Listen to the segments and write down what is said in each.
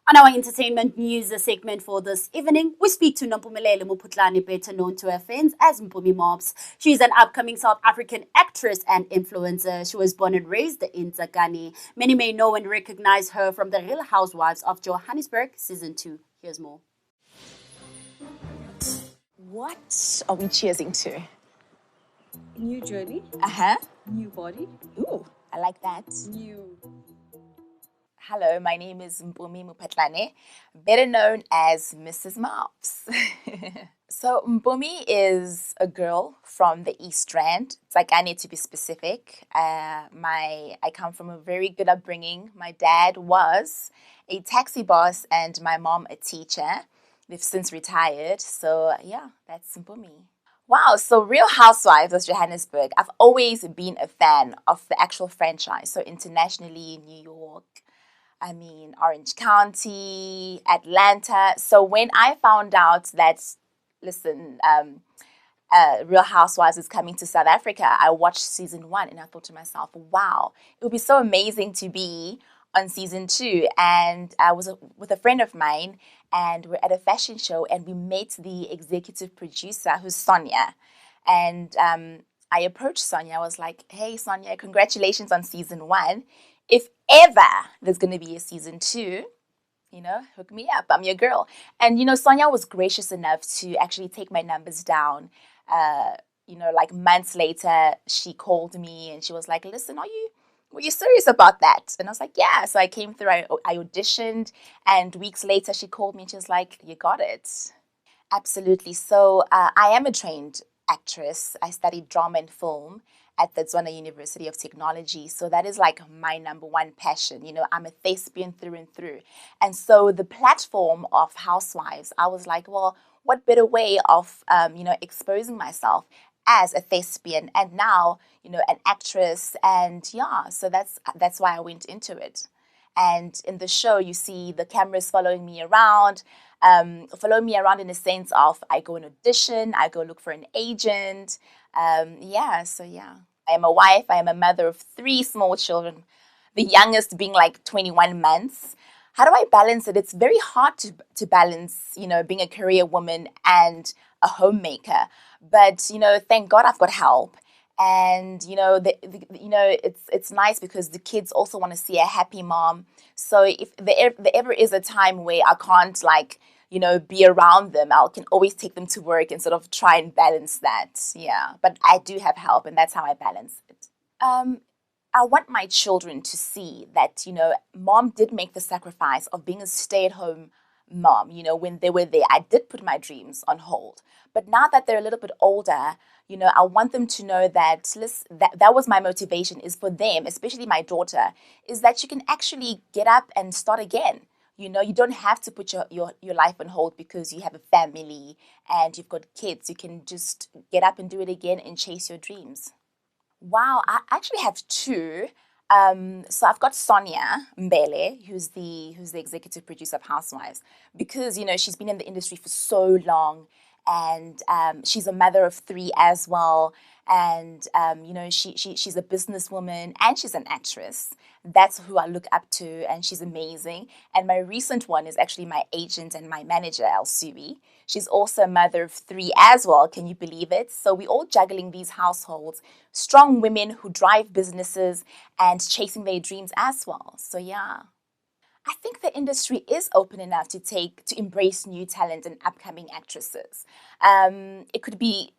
On our entertainment news segment for this evening, we speak to Mpumi Mops, better known to her fans as Mpumi Mops. She's an upcoming South African actress and influencer. She was born and raised in Tsakani. Many may know and recognize her from The Real Housewives of Johannesburg, Season 2. Here's more. What are we cheersing to? New journey, Uh-huh. new body, Ooh, I like that. new. Hello, my name is Mpumi Mops, better known as Mrs. Mops. So Mpumi is a girl from the East Rand. It's like I need to be specific. I come from a very good upbringing. My dad was a taxi boss and my mom a teacher. They've since retired. So yeah, that's Mpumi. Wow, so Real Housewives of Johannesburg. I've always been a fan of the actual franchise. So internationally, New York, Orange County, Atlanta. So when I found out that, Real Housewives is coming to South Africa, I watched season 1 and I thought to myself, wow, it would be so amazing to be on season 2. And I was with a friend of mine and we're at a fashion show and we met the executive producer who's Sonia. And I approached Sonia. I was like, hey, Sonia, congratulations on season 1. If ever there's going to be a season 2, hook me up. I'm your girl. And, Sonia was gracious enough to actually take my numbers down. Like months later, she called me and she was like, listen, were you serious about that? And I was like, yeah. So I came through, I auditioned, and weeks later she called me and she was like, you got it. Absolutely. So I am a trained actress. I studied drama and film at the Tswana University of Technology. So that is like my number one passion. I'm a thespian through and through. And so the platform of Housewives, I was like, well, what better way of, exposing myself as a thespian and now, an actress. And yeah, so that's why I went into it. And in the show, you see the cameras following me around in the sense of I go and audition, I go look for an agent. I am a wife, I am a mother of 3 small children, the youngest being like 21 months. How do I balance it? It's very hard to balance, being a career woman and a homemaker. But, thank God I've got help. And, it's nice because the kids also want to see a happy mom. So if there ever is a time where I can't be around them, I can always take them to work and sort of try and balance that. Yeah, but I do have help and that's how I balance it. I want my children to see that, mom did make the sacrifice of being a stay-at-home mom. When they were there, I did put my dreams on hold. But now that they're a little bit older, I want them to know that that was my motivation, is for them, especially my daughter, is that you can actually get up and start again. You don't have to put your life on hold because you have a family and you've got kids. You can just get up and do it again and chase your dreams. Wow, I actually have 2. So I've got Sonia Mbele, who's the executive producer of Housewives, because she's been in the industry for so long, and she's a mother of 3 as well, and she's a businesswoman and she's an actress. That's who I look up to, and she's amazing. And my recent one is actually my agent and my manager, Elsubie. She's also a mother of 3 as well. Can you believe it? So we're all juggling these households, strong women who drive businesses and chasing their dreams as well. So yeah, I think the industry is open enough to embrace new talent and upcoming actresses. It could be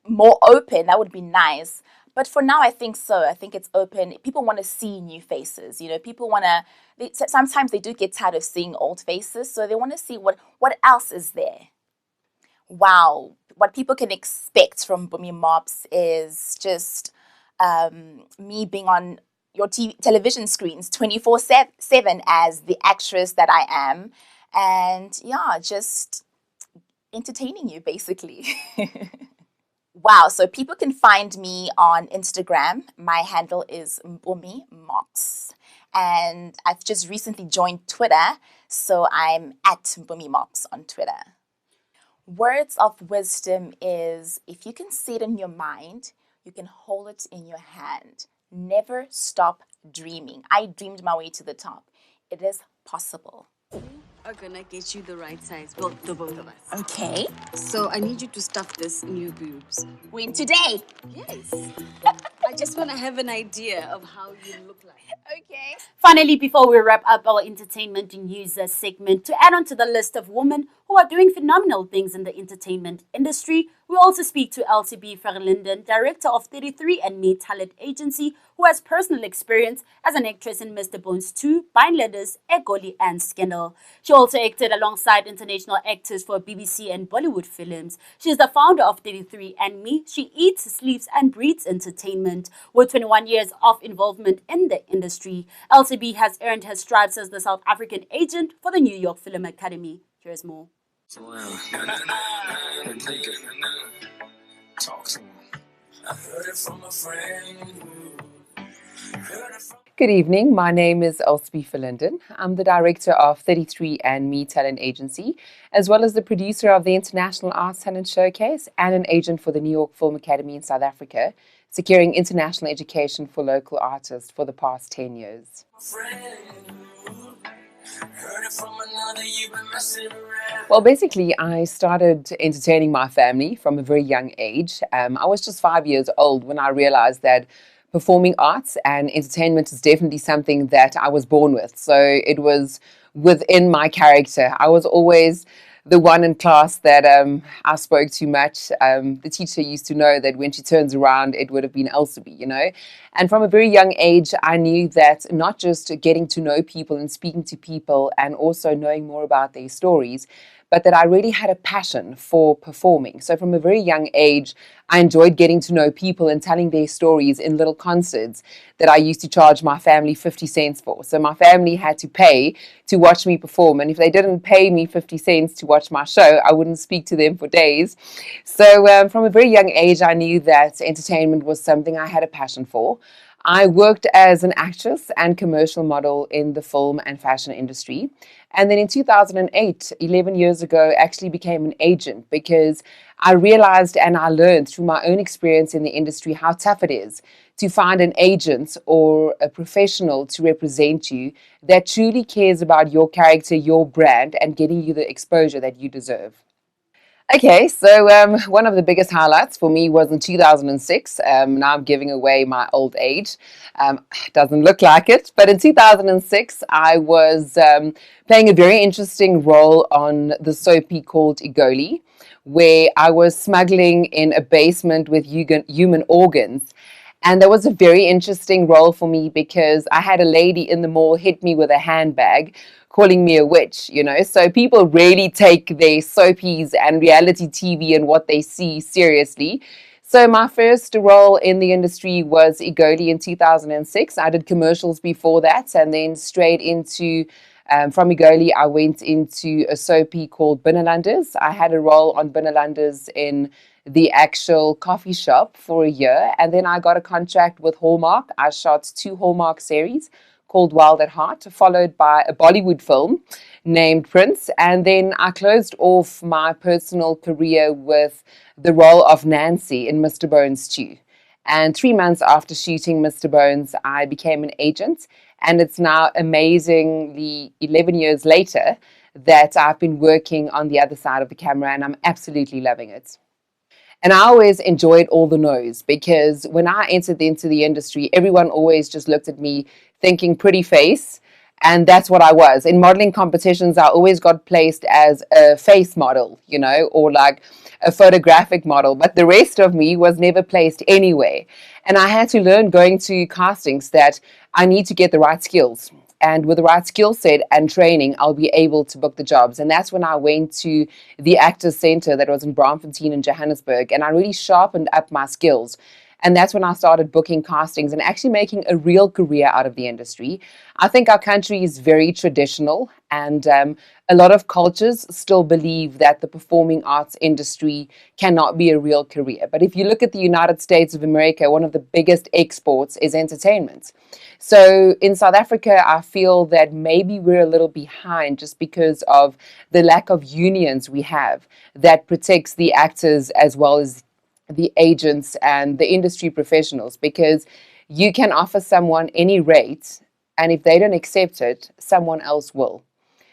more open. That would be nice. But for now, I think so. I think it's open. People want to see new faces. People want to. Sometimes they do get tired of seeing old faces, so they want to see what else is there. Wow, what people can expect from Mpumi Mops is just me being on your television screens 24/7 as the actress that I am, and yeah, just entertaining you basically. Wow, so people can find me on Instagram. My handle is Mpumi Mops. And I've just recently joined Twitter, so I'm at Mpumi Mops on Twitter. Words of wisdom is, if you can see it in your mind, you can hold it in your hand. Never stop dreaming. I dreamed my way to the top. It is possible. Are gonna get you the right size. Well, the both of us. Okay. So I need you to stuff this in your boobs. When today? Yes. I just want to have an idea of how you look like. Okay. Finally, before we wrap up our entertainment news segment, to add on to the list of women who are doing phenomenal things in the entertainment industry, we also speak to Elsubie Verlinden, director of 33andMe Talent Agency, who has personal experience as an actress in Mr. Bones 2, Bind Letters, Egoli, and Scandal. She also acted alongside international actors for BBC and Bollywood films. She is the founder of 33andMe. She eats, sleeps, and breathes entertainment. With 21 years of involvement in the industry, Elsubie has earned her stripes as the South African agent for the New York Film Academy. Here's more. Good evening. My name is Elsubie Verlinden. I'm the director of 33andMe Talent Agency, as well as the producer of the International Arts Talent Showcase and an agent for the New York Film Academy in South Africa, securing international education for local artists for the past 10 years. Well, basically, I started entertaining my family from a very young age. I was just 5 years old when I realized that performing arts and entertainment is definitely something that I was born with. So it was within my character. I was always the one in class that I spoke too much. The teacher used to know that when she turns around, it would have been Elsubie, you know. And from a very young age, I knew that not just getting to know people and speaking to people and also knowing more about their stories, but that I really had a passion for performing. So from a very young age, I enjoyed getting to know people and telling their stories in little concerts that I used to charge my family 50 cents for. So my family had to pay to watch me perform. And if they didn't pay me 50 cents to watch my show, I wouldn't speak to them for days. So from a very young age, I knew that entertainment was something I had a passion for. I worked as an actress and commercial model in the film and fashion industry. And then in 2008, 11 years ago, actually became an agent because I realized and I learned through my own experience in the industry how tough it is to find an agent or a professional to represent you that truly cares about your character, your brand, and getting you the exposure that you deserve. Okay, so one of the biggest highlights for me was in 2006. Now I'm giving away my old age. Doesn't look like it, but in 2006, I was playing a very interesting role on the soapie called Egoli, where I was smuggling in a basement with human organs. And that was a very interesting role for me because I had a lady in the mall hit me with a handbag, calling me a witch, you know. So people really take their soapies and reality TV and what they see seriously. So my first role in the industry was Egoli in 2006. I did commercials before that, and then straight into from Egoli, I went into a soapie called Binnelanders. I had a role on Binnelanders in the actual coffee shop for a year, and then I got a contract with Hallmark. I shot 2 Hallmark series called Wild at Heart, followed by a Bollywood film named Prince, and then I closed off my personal career with the role of Nancy in Mr. Bones 2. And 3 months after shooting Mr. Bones, I became an agent, and it's now amazingly 11 years later that I've been working on the other side of the camera, and I'm absolutely loving it. And I always enjoyed all the no's because when I entered into the industry, everyone always just looked at me thinking pretty face. And that's what I was. In modeling competitions, I always got placed as a face model, you know, or like a photographic model. But the rest of me was never placed anywhere. And I had to learn going to castings that I need to get the right skills. And with the right skill set and training, I'll be able to book the jobs. And that's when I went to the Actors Center that was in Braamfontein in Johannesburg. And I really sharpened up my skills. And that's when I started booking castings and actually making a real career out of the industry. I think our country is very traditional, and a lot of cultures still believe that the performing arts industry cannot be a real career. But if you look at the United States of America, one of the biggest exports is entertainment. So in South Africa, I feel that maybe we're a little behind just because of the lack of unions we have that protects the actors as well as the agents and the industry professionals, because You can offer someone any rate, and if they don't accept it, someone else will.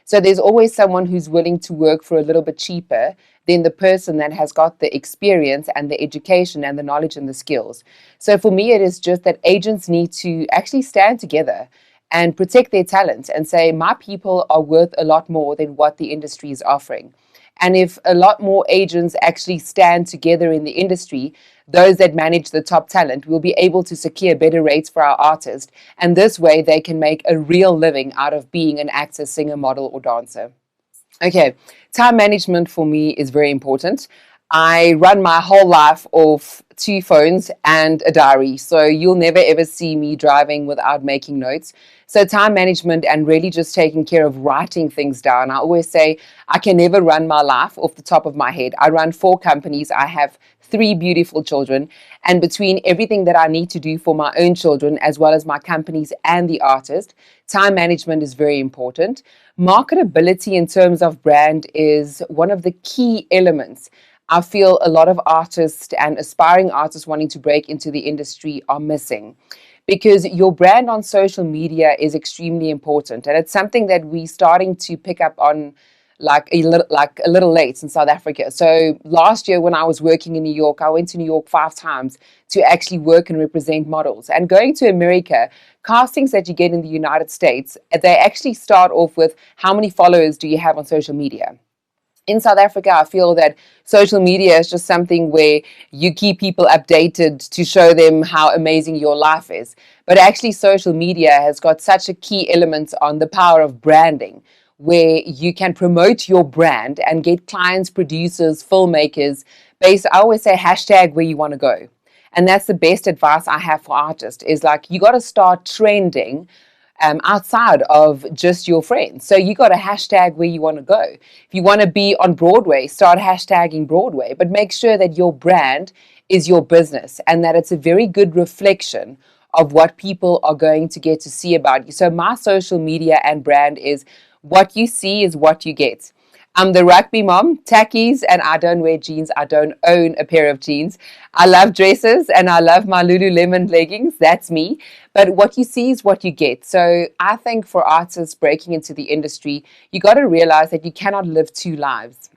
So there's always someone who's willing to work for a little bit cheaper than the person that has got the experience and the education and the knowledge and the skills. So for me, it is just that agents need to actually stand together and protect their talent and say, my people are worth a lot more than what the industry is offering. And if a lot more agents actually stand together in the industry, those that manage the top talent will be able to secure better rates for our artists. And this way, they can make a real living out of being an actor, singer, model, or dancer. Okay, time management for me is very important. I run my whole life off 2 phones and a diary. So you'll never ever see me driving without making notes. So time management and really just taking care of writing things down. I always say I can never run my life off the top of my head. I run 4 companies. I have 3 beautiful children. And between everything that I need to do for my own children, as well as my companies and the artist, time management is very important. Marketability in terms of brand is one of the key elements. I feel a lot of artists and aspiring artists wanting to break into the industry are missing, because your brand on social media is extremely important. And it's something that we're starting to pick up on like a little late in South Africa. So last year when I was working in New York, I went to New York 5 times to actually work and represent models. And going to America, castings that you get in the United States, they actually start off with how many followers do you have on social media. In South Africa, I feel that social media is just something where you keep people updated to show them how amazing your life is. But actually, social media has got such a key element on the power of branding, where you can promote your brand and get clients, producers, filmmakers based, I always say, hashtag where you want to go. And that's the best advice I have for artists is like, you got to start trending outside of just your friends. So you got a hashtag where you want to go. If you want to be on Broadway, start hashtagging Broadway, but make sure that your brand is your business and that it's a very good reflection of what people are going to get to see about you. So my social media and brand is what you see is what you get. I'm the rugby mom, tackies, and I don't wear jeans. I don't own a pair of jeans. I love dresses and I love my Lululemon leggings. That's me. But what you see is what you get. So I think for artists breaking into the industry, you got to realize that you cannot live 2 lives.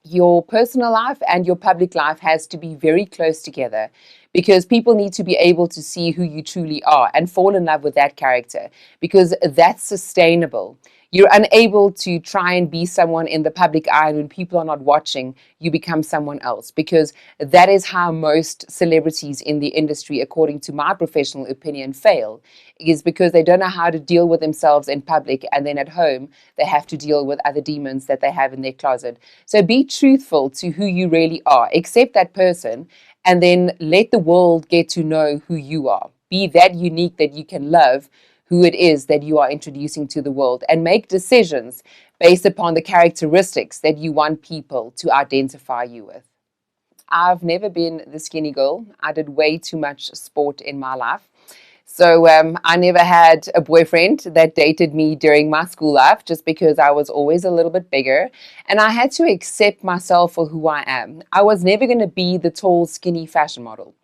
Your personal life and your public life has to be very close together, because people need to be able to see who you truly are and fall in love with that character, because that's sustainable. You're unable to try and be someone in the public eye, and when people are not watching, you become someone else, because that is how most celebrities in the industry, according to my professional opinion, fail, is because they don't know how to deal with themselves in public, and then at home, they have to deal with other demons that they have in their closet. So be truthful to who you really are, accept that person, and then let the world get to know who you are. Be that unique that you can love who it is that you are introducing to the world, and make decisions based upon the characteristics that you want people to identify you with. I've never been the skinny girl. I did way too much sport in my life. So I never had a boyfriend that dated me during my school life, just because I was always a little bit bigger. And I had to accept myself for who I am. I was never going to be the tall, skinny fashion model.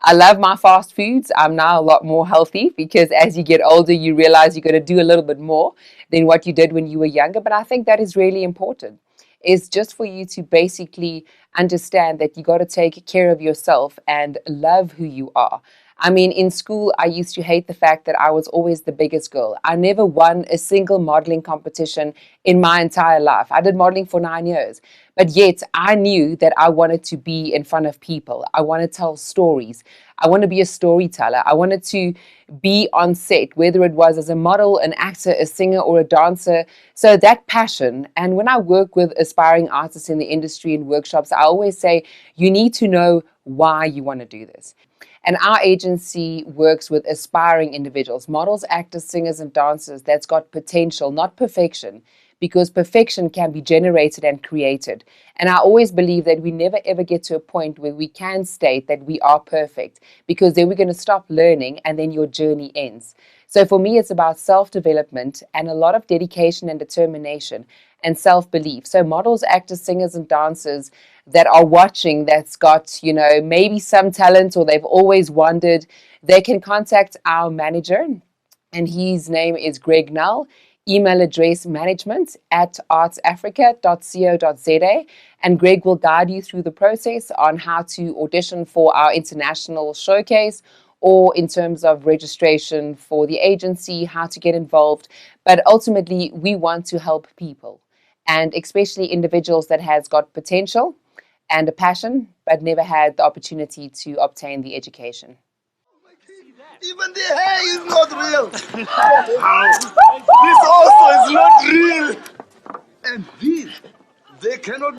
I love my fast foods. I'm now a lot more healthy, because as you get older, you realize you got to do a little bit more than what you did when you were younger. But I think that is really important. It's just for you to basically understand that you got to take care of yourself and love who you are. I mean, in school, I used to hate the fact that I was always the biggest girl. I never won a single modeling competition in my entire life. I did modeling for 9 years. But yet I knew that I wanted to be in front of people. I want to tell stories. I want to be a storyteller. I wanted to be on set, whether it was as a model, an actor, a singer, or a dancer. So that passion. And when I work with aspiring artists in the industry and workshops, I always say, you need to know why you want to do this. And our agency works with aspiring individuals, models, actors, singers, and dancers that's got potential, not perfection, because perfection can be generated and created. And I always believe that we never ever get to a point where we can state that we are perfect, because then we're going to stop learning and then your journey ends. So for me, it's about self-development and a lot of dedication and determination and self-belief. So models, actors, singers, and dancers, that are watching that's got, maybe some talent or they've always wondered, they can contact our manager, and his name is Greg Null. Email address management@artsafrica.co.za, and Greg will guide you through the process on how to audition for our international showcase, or in terms of registration for the agency, how to get involved. But ultimately, we want to help people, and especially individuals that has got potential and a passion, but never had the opportunity to obtain the education. Even the hair is not real. This also is not real. And these, they cannot